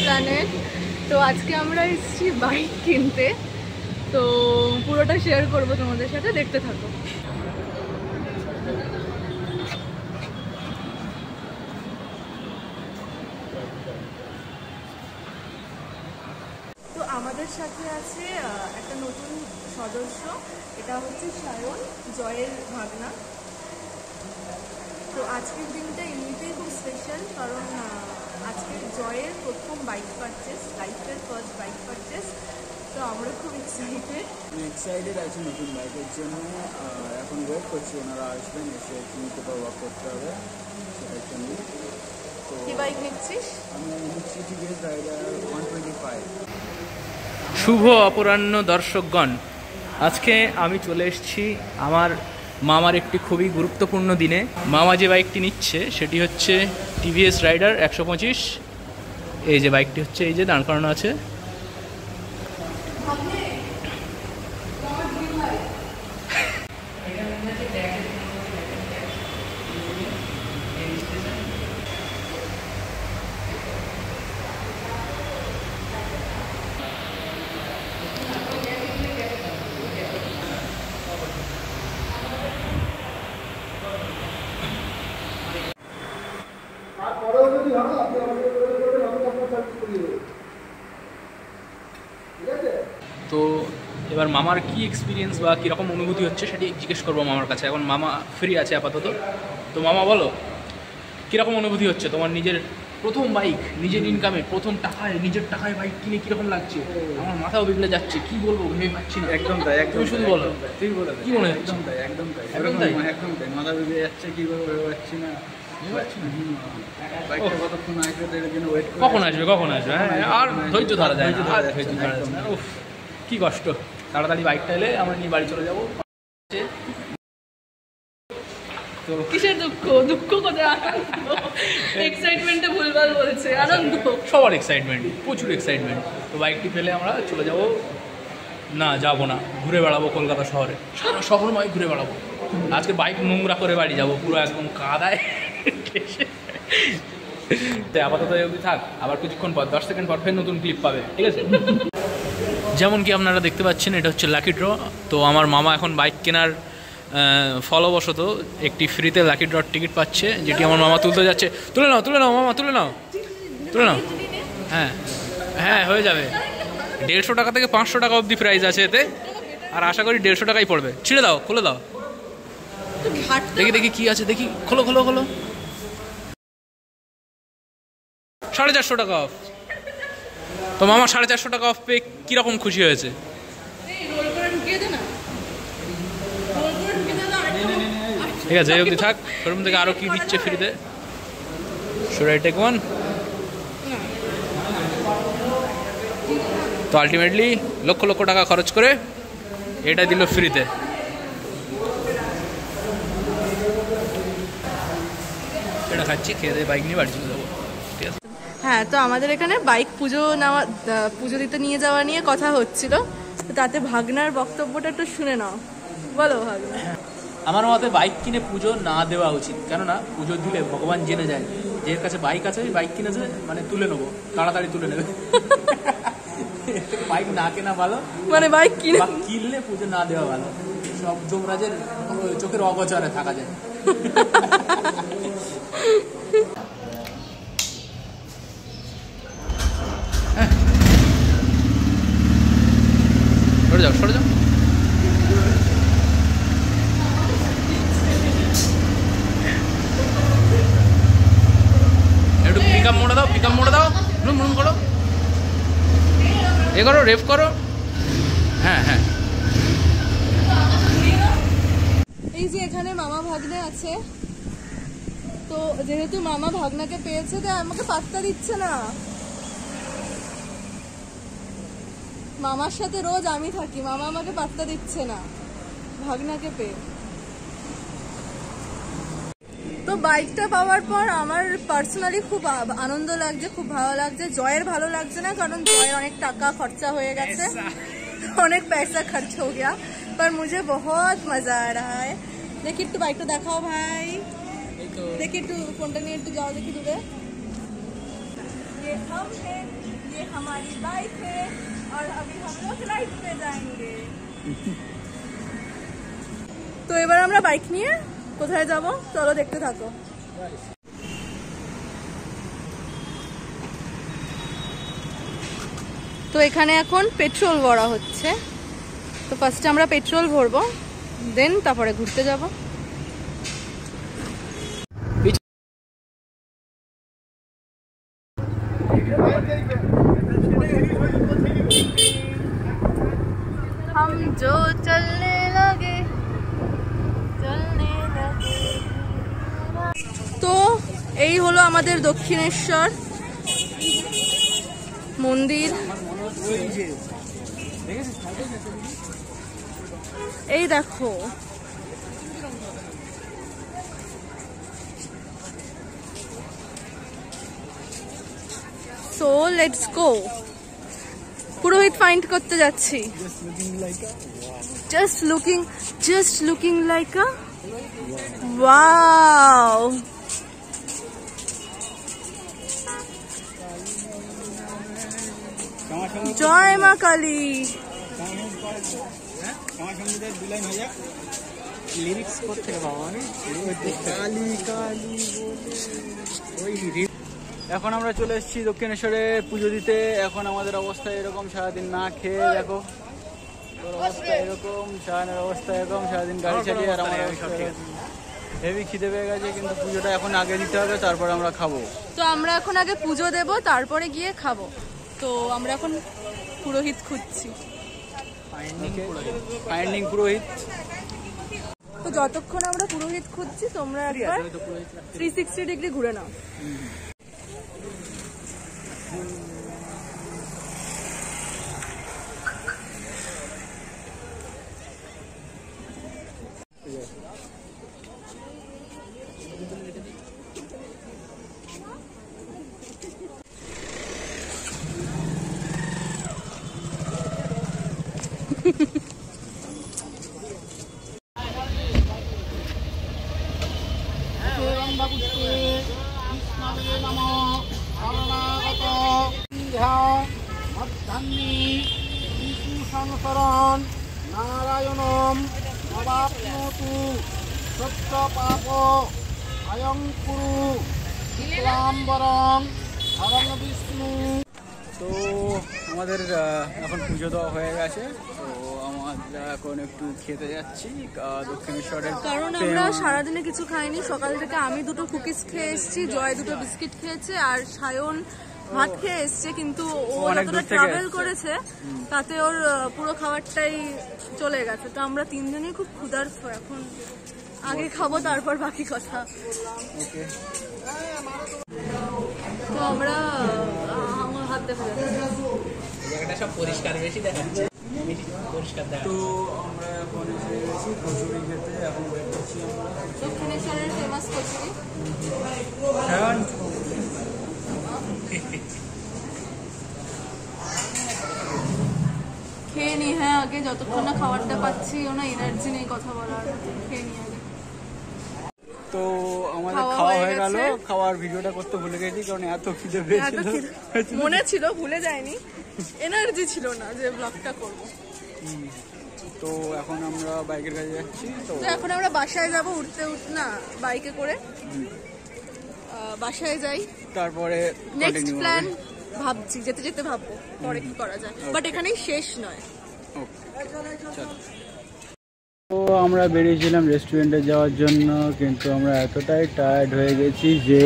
Planet. তো আজকে আমরা এসেছি বাইক কিনতে, তো পুরোটা শেয়ার করবো তোমাদের সাথে, দেখতে থাকো। তো আমাদের সাথে আছে একটা নতুন সদস্য, এটা হচ্ছে সায়ন, জয়ের ভাগনা। তো আজকের দিনটা এমনিতেই খুব স্পেশাল, কারণ আজকে জয়ের প্রথম বাইক পারচেস, লাইফের ফার্স্ট বাইক পারচেস। তো আমরা খুব এক্সাইটেড আছি নতুন বাইকের জন্য। এখন ওয়েট করছি ওনারা আসবেন, এসে কিনতে তো ওয়ার্ক করতে হবে সেটার জন্য। তো কি বাইক নিচ্ছিস? আমি নিচ্ছি টিভিএস রাইডার 125। শুভ অপরাহ্ন দর্শকগণ, আজকে আমি চলে এসেছি আমার মামার একটি খুবই গুরুত্বপূর্ণ দিনে। মামা যে বাইকটি নিচ্ছে সেটি হচ্ছে টিভিএস রাইডার 125। এই যে বাইকটি হচ্ছে, এই যে দাঁড় করানো আছে। তো এবার মামার কি এক্সপিরিয়েন্স বা কীরকম অনুভূতি হচ্ছে সেটি জিজ্ঞেস করবো মামার কাছে। এখন মামা ফ্রি আছে আপাতত। তো মামা বলো, কীরকম অনুভূতি হচ্ছে তোমার নিজের প্রথম বাইক, নিজের ইনকামে প্রথম টাকায়, নিজের টাকায় বাইক কিনে কীরকম লাগছে? আমার মাথাও বিগড়ে যাচ্ছে, কি বলবো ভেবে পাচ্ছি না। একদম তাই, একদম শুধু বলো, তুই বলো কি মনে হচ্ছে? একদম তাই, একদম তাই, একদম তাই, একদম তাই, মাথা বিগড়ে যাচ্ছে, কি বলবো ভেবে পাচ্ছি না। বাইকটা কতক্ষণ আসবে এর জন্য ওয়েট করে। কখন আসবে কখন আসবে, হ্যাঁ আর ধৈর্য ধরা যায় না, আর ধৈর্য ধরা যায় না। উফ, কি কষ্ট। তাড়াতাড়ি বাইকটা এলে আমরা নিয়ে বাড়ি চলে যাবো। তো কিসের দুঃখ? দুঃখ কোথায়? আনন্দ, এক্সাইটমেন্টে ভুলভাল বলছে, আনন্দ। সবার এক্সাইটমেন্ট, প্রচুর এক্সাইটমেন্ট। তো বাইকটি পেলে আমরা চলে যাব, না যাবো না, ঘুরে বেড়াবো কলকাতা শহরে, সারা শহরময় ঘুরে বেড়াবো। আজকে বাইক নোংরা করে বাড়ি যাবো, পুরো একদম কাদায়। তো আপাতত অবধি থাক, আবার কিছুক্ষণ পর 10 সেকেন্ড পর ফের নতুন ক্লিপ পাবে, ঠিক আছে? যেমন কি আপনারা দেখতে পাচ্ছেন, এটা হচ্ছে লাকি ড্র। তো আমার মামা এখন বাইক কেনার ফলবশত একটি ফ্রিতে লাকি ড্রর টিকিট পাচ্ছে, যেটি আমার মামা তুলতে যাচ্ছে। তুলে নাও, তুলে নাও মামা, তুলে নাও, তুলে নাও। হ্যাঁ হ্যাঁ, হয়ে যাবে। 150 টাকা থেকে 500 টাকা অবধি প্রাইস আছে এতে, আর আশা করি 150 টাকাই পড়বে। ছিঁড়ে দাও, খুলে দাও, দেখি দেখি কি আছে, দেখি, খোলো খোলো খোলো। 450 টাকা অফ। তো মামা 450 টাকা অফ পেয়ে কীরকম খুশি হয়েছে? ঠিক আছে, এই অবধি থাক। শোরুম থেকে আরও কি দিচ্ছে ফ্রিতে? Should I take one? তো আলটিমেটলি লক্ষ লক্ষ টাকা খরচ করে এটা দিল ফ্রিতে। এটা খাচ্ছি, খেয়ে দিয়ে বাইক নিয়ে বাড়ি চলে যাবো, ঠিক আছে? হ্যাঁ, তো আমাদের এখানে বাইক পুজো দিতে নিয়ে যাওয়া নিয়ে কথা হচ্ছিল, তো তাতে ভাগনার বক্তব্যটা একটু শুনে নাও। বলো ভাগনা। আমার মতে বাইক কিনে পুজো না দেওয়া উচিত, কেননা পুজো দিলে ভগবান জেনে যায় যে এর কাছে বাইক আছে, বাইক কিনেছে মানে তুলে নেবো, তাড়াতাড়ি তুলে নেবে। বাইক না কেনা ভালো, মানে বাইক কিনলে পুজো না দেওয়া ভালো। সব যমরাজের চোখের অগোচরে থাকা যায়। সরে যাও, সরে যাও। একটু পিকআপ মোড়ে দাও, পিকআপ মোড়ে দাও, মুন করো, এ করো, রেফ করো। হ্যাঁ হ্যাঁ, এই যে এখানে মামা ভাগ্নে আছে, তো যেহেতু মামা ভাগ্নাকে পেয়েছে, তাই আমাকে পাত্তা দিচ্ছে না। মামার সাথে রোজ আমি থাকি, মামা আমাকে পাত্তা দিচ্ছে না ভাগ্নাকে পেয়ে। তো বাইকটা পাওয়ার পর আমার পার্সোনালি খুব আনন্দ লাগছে, খুব ভালো লাগছে। জয়ের ভালো লাগছে না, কারণ জয়ের অনেক টাকা খরচা হয়ে গেছে, অনেক पैसा खर्च हो गया, पर मुझे बहुत मजा आ रहा है। देखिए একটু বাইকটা দেখাও ভাই, দেখি একটু ফোনটা নিয়ে একটু যাও, দেখি দূরে। ये हम हैं ये हमारी बाइक है और अभी हम लोग राइड पे जाएंगे। তো এবার আমরা বাইক নিয়ে কোথায় যাব চলো দেখতে থাকো। তো এখানে এখন পেট্রোল ভরা হচ্ছে, তো ফার্স্টে আমরা পেট্রোল ভরবো, দেন তারপরে ঘুরতে যাব। हम जो चलने लगे তো এই হলো আমাদের দক্ষিণেশ্বর মন্দির। এই দেখো সো লেটস গো। পুরোহিত ফাইন্ড করতে যাচ্ছি। just looking like a wow। জয় মা কালী। এখন আমরা চলে এসেছি দক্ষিণেশ্বরে পুজো দিতে। এখন আমাদের অবস্থা এরকম, সারাদিন না খেয়ে দেখো তোর অবস্থা এরকম, সারাদিনের অবস্থা এরকম, সারাদিন গাড়ি চালিয়ে। আর আমার হেভি খিদে পেয়ে গেছে, কিন্তু পুজোটা এখন আগে দিতে হবে, তারপর আমরা খাবো। তো আমরা এখন আগে পুজো দেব, তারপরে গিয়ে খাবো। তো আমরা এখন পুরোহিত খুঁজছি, ফাইন্ডিং পুরোহিত। তো যতক্ষণ আমরা পুরোহিত খুঁজছি তোমরা একবার 360 ডিগ্রি ঘুরে নাও। নারায়ণম নবাপ্নোতু সত্য পাপ আয়ং কুরু শুক্লাম্বরং হরং বিষ্ণু। তো আমাদের এখন পুজো দেওয়া হয়ে গেছে, তো আমরা এখন একটু খেতে যাচ্ছি দক্ষিণেশ্বরের। কারণ আমরা সারাদিনে কিছু খাইনি, সকাল থেকে আমি দুটো কুকিজ খেয়ে এসেছি, জয় দুটো বিস্কিট খেয়েছে, আর সায়ন ভাত খেয়ে এসছে। কিন্তু ও যতটা ট্রাভেল করেছে তাতে ওর পুরো খাবারটাই চলে গেছে। তো আমরা তিনজনই খুব ক্ষুধার্ত, এখন আগে খাবো তারপর বাকি কথা। তো আমরা আমার হাত দেখা যাচ্ছে সব পরিষ্কার বেশি দেখাচ্ছে, পরিষ্কার দেখা। তো আমরা এখন এসে গেছি কচুরি খেতে। এখন ওয়েট করছি আমরা দক্ষিণেশ্বরের ফেমাস কচুরি। খেয়ে নি, হ্যাঁ আগে যতক্ষণ না খাবারটা পাচ্ছি ওনা এনার্জি নেই কথা বলার, খেয়ে নি আগে। তো আমাদের খাওয়া হয়ে গেল, খাওয়ার ভিডিওটা করতে ভুলে গেছি কারণ এত খিদে পেয়েছিল। মনে ছিল, ভুলে যায়নি, এনার্জি ছিল না যে ব্লগটা করব। তো এখন আমরা বাইকের কাছে যাচ্ছি। তো এখন আমরা বাসায় যাব, উঠতে না বাইকে করে বাসায় যাই, তারপরে নেক্সট প্ল্যান ভাবছি, যেতে যেতে ভাববো পরে কি করা যায়, বাট এখানেই শেষ নয়। তো আমরা বেরিয়েছিলাম রেস্টুরেন্টে যাওয়ার জন্য, কিন্তু আমরা এতটাই টায়ার্ড হয়ে গেছি যে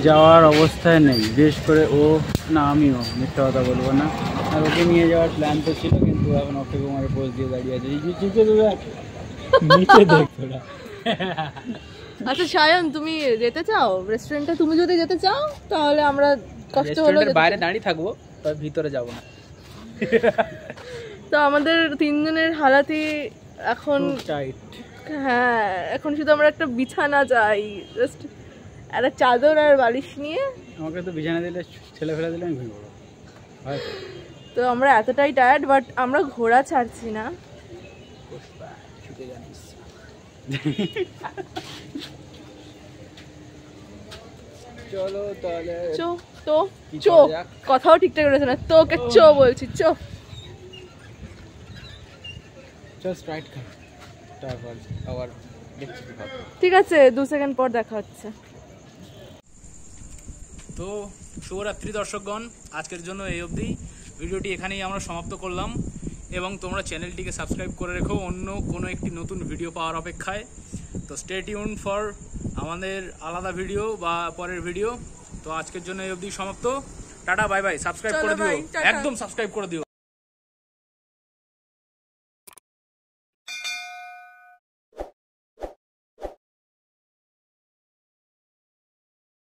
যাওয়ার অবস্থায় নেই। বিশেষ করে ও, না আমিও মিথ্যা কথা বলবো না, আর ওকে নিয়ে যাওয়ার প্ল্যান তো ছিল, কিন্তু এখন অক্ষয় কুমারের পোস্ট দিয়ে দাঁড়িয়ে আছে। নিচে দেখ তোরা। আচ্ছা সায়ন, তুমি যেতে চাও রেস্টুরেন্টে? তুমি যদি যেতে চাও তাহলে আমরা কষ্ট হলো বাইরে দাঁড়িয়ে থাকবো, তবে ভিতরে যাব না। তো আমাদের তিনজনের হালাতি এখন টাইট। হ্যাঁ, এখন শুধু আমরা একটা বিছানা চাই, জাস্ট একটা চাদর আর বালিশ নিয়ে। আমাকে তো বিছানা দিলে, ছেলে ফেলে দিলে আমি ঘুমিয়ে পড়বো। তো আমরা এতটাই টায়ার্ড, বাট আমরা ঘোরা ছাড়ছি না। চলো তাহলে চো তো কি চো করা যাক? কথাও ঠিকঠাক রয়েছে না, তোকে চো বলছি, চো। চল স্প্রাইট খা, তারপর আবার দেখছি কি খাবো। ঠিক আছে, 2 সেকেন্ড পর দেখা হচ্ছে। তো শুভরাত্রি দর্শকগণ, আজকের জন্য এই অবধি। ভিডিওটি এখানেই আমরা সমাপ্ত করলাম এবং তোমরা চ্যানেলটিকে সাবস্ক্রাইব করে রেখো অন্য কোনো একটি নতুন ভিডিও পাওয়ার অপেক্ষায়। তো স্টে টিউন ফর আমাদের আলাদা ভিডিও বা পরের ভিডিও। তো আজকের জন্য এই অবধি সমাপ্ত। Tata, bye bye. সাবস্ক্রাইব চলো করে দিও, bye, টাটা। একদম সাবস্ক্রাইব করে দিও।